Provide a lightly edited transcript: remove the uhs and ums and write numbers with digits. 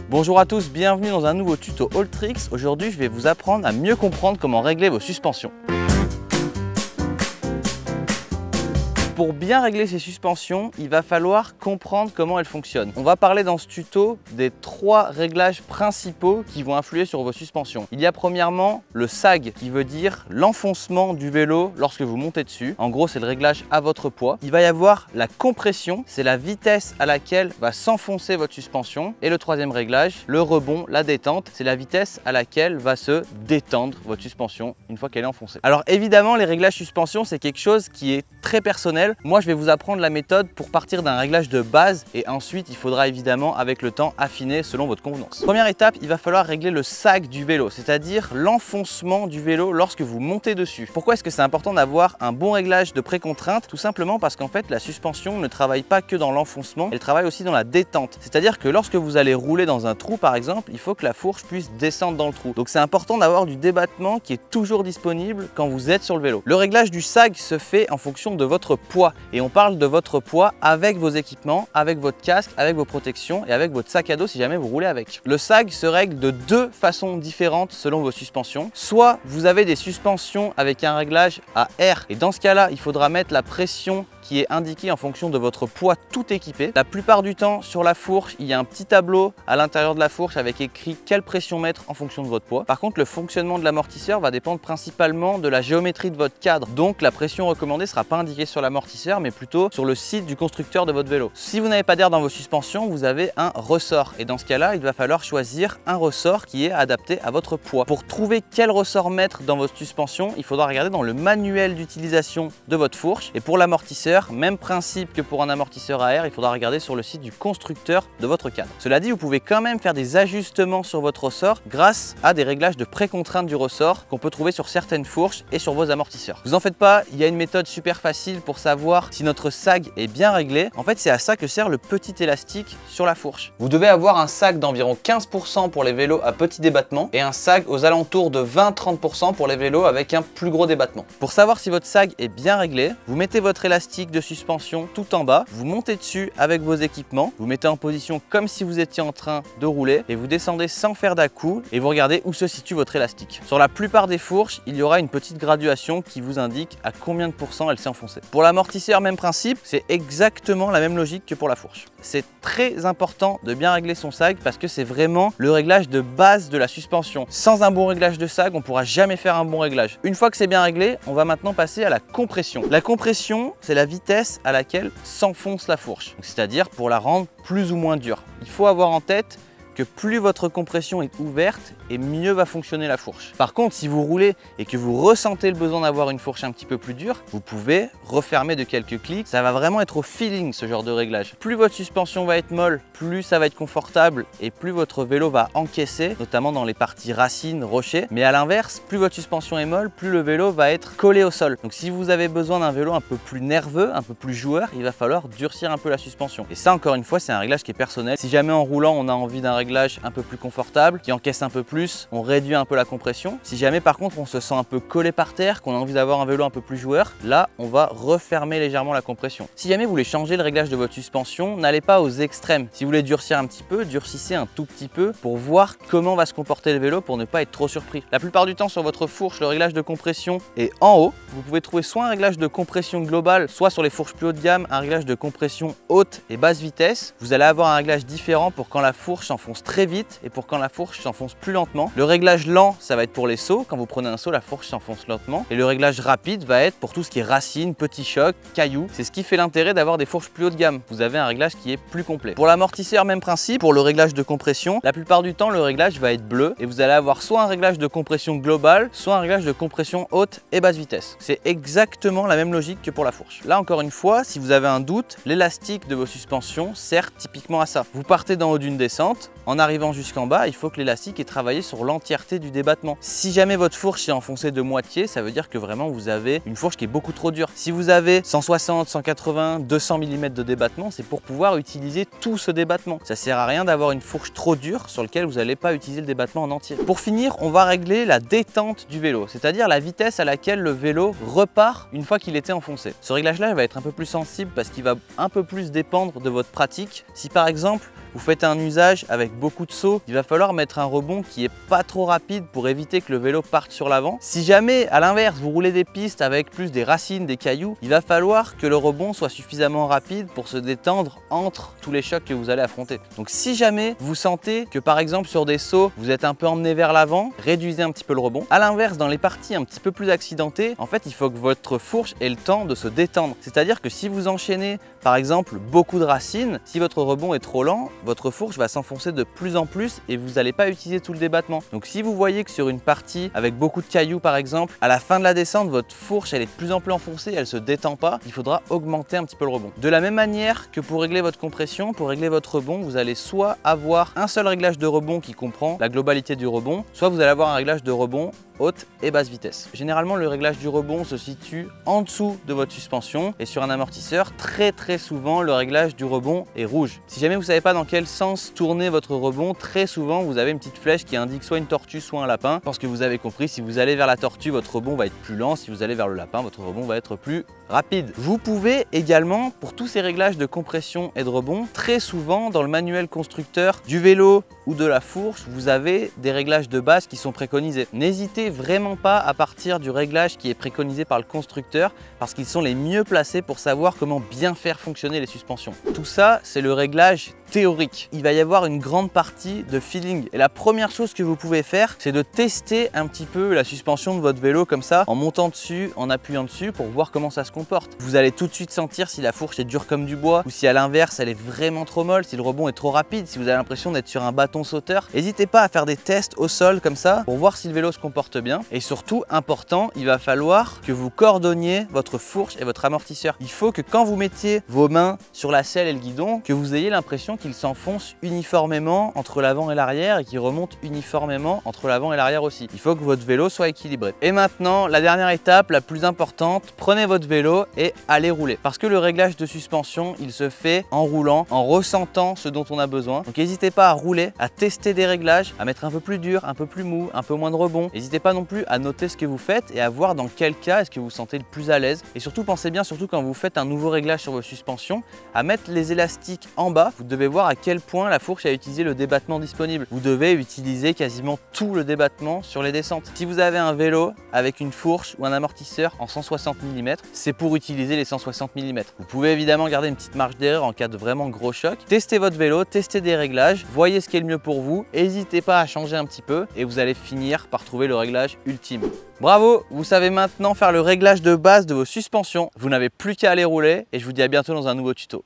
Bonjour à tous, bienvenue dans un nouveau tuto Alltricks. Aujourd'hui, je vais vous apprendre à mieux comprendre comment régler vos suspensions. Pour bien régler ces suspensions, il va falloir comprendre comment elles fonctionnent. On va parler dans ce tuto des 3 réglages principaux qui vont influer sur vos suspensions. Il y a premièrement le sag, qui veut dire l'enfoncement du vélo lorsque vous montez dessus. En gros, c'est le réglage à votre poids. Il va y avoir la compression, c'est la vitesse à laquelle va s'enfoncer votre suspension. Et le 3e réglage, le rebond, la détente, c'est la vitesse à laquelle va se détendre votre suspension une fois qu'elle est enfoncée. Alors évidemment, les réglages suspension, c'est quelque chose qui est très personnel. Moi, je vais vous apprendre la méthode pour partir d'un réglage de base et ensuite, il faudra évidemment, avec le temps, affiner selon votre convenance. Première étape, il va falloir régler le sag du vélo, c'est-à-dire l'enfoncement du vélo lorsque vous montez dessus. Pourquoi est-ce que c'est important d'avoir un bon réglage de précontrainte? Tout simplement parce qu'en fait, la suspension ne travaille pas que dans l'enfoncement, elle travaille aussi dans la détente. C'est-à-dire que lorsque vous allez rouler dans un trou, par exemple, il faut que la fourche puisse descendre dans le trou. Donc, c'est important d'avoir du débattement qui est toujours disponible quand vous êtes sur le vélo. Le réglage du sag se fait en fonction de votre poids. Et on parle de votre poids avec vos équipements, avec votre casque, avec vos protections et avec votre sac à dos si jamais vous roulez avec. Le sag se règle de 2 façons différentes selon vos suspensions. Soit vous avez des suspensions avec un réglage à air et dans ce cas-là, il faudra mettre la pression qui est indiquée en fonction de votre poids tout équipé. La plupart du temps, sur la fourche, il y a un petit tableau à l'intérieur de la fourche avec écrit quelle pression mettre en fonction de votre poids. Par contre, le fonctionnement de l'amortisseur va dépendre principalement de la géométrie de votre cadre. Donc, la pression recommandée ne sera pas indiquée sur l'amortisseur, mais plutôt sur le site du constructeur de votre vélo. Si vous n'avez pas d'air dans vos suspensions, vous avez un ressort. Et dans ce cas-là, il va falloir choisir un ressort qui est adapté à votre poids. Pour trouver quel ressort mettre dans votre suspension, il faudra regarder dans le manuel d'utilisation de votre fourche. Et pour l'amortisseur, même principe que pour un amortisseur à air, il faudra regarder sur le site du constructeur de votre cadre. Cela dit, vous pouvez quand même faire des ajustements sur votre ressort grâce à des réglages de précontrainte du ressort qu'on peut trouver sur certaines fourches et sur vos amortisseurs. Vous en faites pas, il y a une méthode super facile pour savoir si notre sag est bien réglé. En fait, c'est à ça que sert le petit élastique sur la fourche. Vous devez avoir un sag d'environ 15% pour les vélos à petit débattement et un sag aux alentours de 20-30% pour les vélos avec un plus gros débattement. Pour savoir si votre sag est bien réglé, vous mettez votre élastique de suspension tout en bas, vous montez dessus avec vos équipements, vous mettez en position comme si vous étiez en train de rouler et vous descendez sans faire d'à-coups et vous regardez où se situe votre élastique. Sur la plupart des fourches, il y aura une petite graduation qui vous indique à combien de pourcents elle s'est enfoncée. Pour l'amortisseur, même principe, c'est exactement la même logique que pour la fourche. C'est très important de bien régler son sag parce que c'est vraiment le réglage de base de la suspension. Sans un bon réglage de sag, on ne pourra jamais faire un bon réglage. Une fois que c'est bien réglé, on va maintenant passer à la compression. La compression, c'est la vitesse à laquelle s'enfonce la fourche, c'est-à-dire pour la rendre plus ou moins dure. Il faut avoir en tête que plus votre compression est ouverte et mieux va fonctionner la fourche. Par contre, si vous roulez et que vous ressentez le besoin d'avoir une fourche un petit peu plus dure, vous pouvez refermer de quelques clics. Ça va vraiment être au feeling ce genre de réglage. Plus votre suspension va être molle, plus ça va être confortable et plus votre vélo va encaisser, notamment dans les parties racines, rochers. Mais à l'inverse, plus votre suspension est molle, plus le vélo va être collé au sol. Donc si vous avez besoin d'un vélo un peu plus nerveux, un peu plus joueur, il va falloir durcir un peu la suspension. Et ça, encore une fois, c'est un réglage qui est personnel. Si jamais en roulant, on a envie d'un réglage un peu plus confortable, qui encaisse un peu plus, on réduit un peu la compression. Si jamais par contre on se sent un peu collé par terre, qu'on a envie d'avoir un vélo un peu plus joueur, là on va refermer légèrement la compression. Si jamais vous voulez changer le réglage de votre suspension, n'allez pas aux extrêmes. Si vous voulez durcir un petit peu, durcissez un tout petit peu pour voir comment va se comporter le vélo pour ne pas être trop surpris. La plupart du temps sur votre fourche, le réglage de compression est en haut. Vous pouvez trouver soit un réglage de compression globale, soit sur les fourches plus haut de gamme, un réglage de compression haute et basse vitesse. Vous allez avoir un réglage différent pour quand la fourche s'enfonce très vite et pour quand la fourche s'enfonce plus lentement. Le réglage lent, ça va être pour les sauts. Quand vous prenez un saut, la fourche s'enfonce lentement. Et le réglage rapide va être pour tout ce qui est racines, petits chocs, cailloux. C'est ce qui fait l'intérêt d'avoir des fourches plus haut de gamme. Vous avez un réglage qui est plus complet. Pour l'amortisseur, même principe. Pour le réglage de compression, la plupart du temps, le réglage va être bleu et vous allez avoir soit un réglage de compression globale, soit un réglage de compression haute et basse vitesse. C'est exactement la même logique que pour la fourche. Là, encore une fois, si vous avez un doute, l'élastique de vos suspensions sert typiquement à ça. Vous partez d'en haut d'une descente, en arrivant jusqu'en bas, il faut que l'élastique ait travaillé sur l'entièreté du débattement. Si jamais votre fourche s'est enfoncée de moitié, ça veut dire que vraiment vous avez une fourche qui est beaucoup trop dure. Si vous avez 160, 180, 200 mm de débattement, c'est pour pouvoir utiliser tout ce débattement. Ça sert à rien d'avoir une fourche trop dure sur laquelle vous n'allez pas utiliser le débattement en entier. Pour finir, on va régler la détente du vélo, c'est-à-dire la vitesse à laquelle le vélo repart une fois qu'il était enfoncé. Ce réglage-là va être un peu plus sensible parce qu'il va un peu plus dépendre de votre pratique. Si par exemple, vous faites un usage avec beaucoup de sauts, il va falloir mettre un rebond qui est pas trop rapide pour éviter que le vélo parte sur l'avant. Si jamais, à l'inverse, vous roulez des pistes avec plus des racines, des cailloux, il va falloir que le rebond soit suffisamment rapide pour se détendre entre tous les chocs que vous allez affronter. Donc si jamais vous sentez que par exemple sur des sauts, vous êtes un peu emmené vers l'avant, réduisez un petit peu le rebond. À l'inverse, dans les parties un petit peu plus accidentées, en fait, il faut que votre fourche ait le temps de se détendre. C'est-à-dire que si vous enchaînez par exemple beaucoup de racines, si votre rebond est trop lent, votre fourche va s'enfoncer de plus en plus et vous n'allez pas utiliser tout le débattement. Donc si vous voyez que sur une partie avec beaucoup de cailloux par exemple, à la fin de la descente, votre fourche elle est de plus en plus enfoncée, elle se détend pas, il faudra augmenter un petit peu le rebond. De la même manière que pour régler votre compression, pour régler votre rebond, vous allez soit avoir un seul réglage de rebond qui comprend la globalité du rebond, soit vous allez avoir un réglage de rebond haute et basse vitesse. Généralement, le réglage du rebond se situe en dessous de votre suspension et sur un amortisseur, très souvent, le réglage du rebond est rouge. Si jamais vous ne savez pas dans quel sens tourner votre rebond, très souvent, vous avez une petite flèche qui indique soit une tortue, soit un lapin. Je pense que vous avez compris, si vous allez vers la tortue, votre rebond va être plus lent. Si vous allez vers le lapin, votre rebond va être plus rapide. Vous pouvez également, pour tous ces réglages de compression et de rebond, très souvent, dans le manuel constructeur du vélo ou de la fourche, vous avez des réglages de base qui sont préconisés. N'hésitez vraiment pas à partir du réglage qui est préconisé par le constructeur parce qu'ils sont les mieux placés pour savoir comment bien faire fonctionner les suspensions. Tout ça, c'est le réglage théorique. Il va y avoir une grande partie de feeling et la première chose que vous pouvez faire, c'est de tester un petit peu la suspension de votre vélo comme ça, en montant dessus, en appuyant dessus pour voir comment ça se comporte. Vous allez tout de suite sentir si la fourche est dure comme du bois ou si à l'inverse elle est vraiment trop molle, si le rebond est trop rapide, si vous avez l'impression d'être sur un bâton sauteur. N'hésitez pas à faire des tests au sol comme ça pour voir si le vélo se comporte bien. Et surtout, important, il va falloir que vous coordonniez votre fourche et votre amortisseur. Il faut que quand vous mettiez vos mains sur la selle et le guidon, que vous ayez l'impression qu'il s'enfonce uniformément entre l'avant et l'arrière et qu'il remonte uniformément entre l'avant et l'arrière aussi. Il faut que votre vélo soit équilibré. Et maintenant, la dernière étape, la plus importante, prenez votre vélo et allez rouler. Parce que le réglage de suspension, il se fait en roulant, en ressentant ce dont on a besoin. Donc n'hésitez pas à rouler, à tester des réglages, à mettre un peu plus dur, un peu plus mou, un peu moins de rebond. N'hésitez pas non plus à noter ce que vous faites et à voir dans quel cas est-ce que vous vous sentez le plus à l'aise. Et surtout, pensez bien, surtout quand vous faites un nouveau réglage sur vos suspensions, à mettre les élastiques en bas. Vous devez voir à quel point la fourche a utilisé le débattement disponible. Vous devez utiliser quasiment tout le débattement sur les descentes. Si vous avez un vélo avec une fourche ou un amortisseur en 160 mm, c'est pour utiliser les 160 mm. Vous pouvez évidemment garder une petite marge d'erreur en cas de vraiment gros choc. Testez votre vélo, testez des réglages, voyez ce qui est le mieux pour vous. N'hésitez pas à changer un petit peu et vous allez finir par trouver le réglage ultime. Bravo, vous savez maintenant faire le réglage de base de vos suspensions. Vous n'avez plus qu'à aller rouler et je vous dis à bientôt dans un nouveau tuto.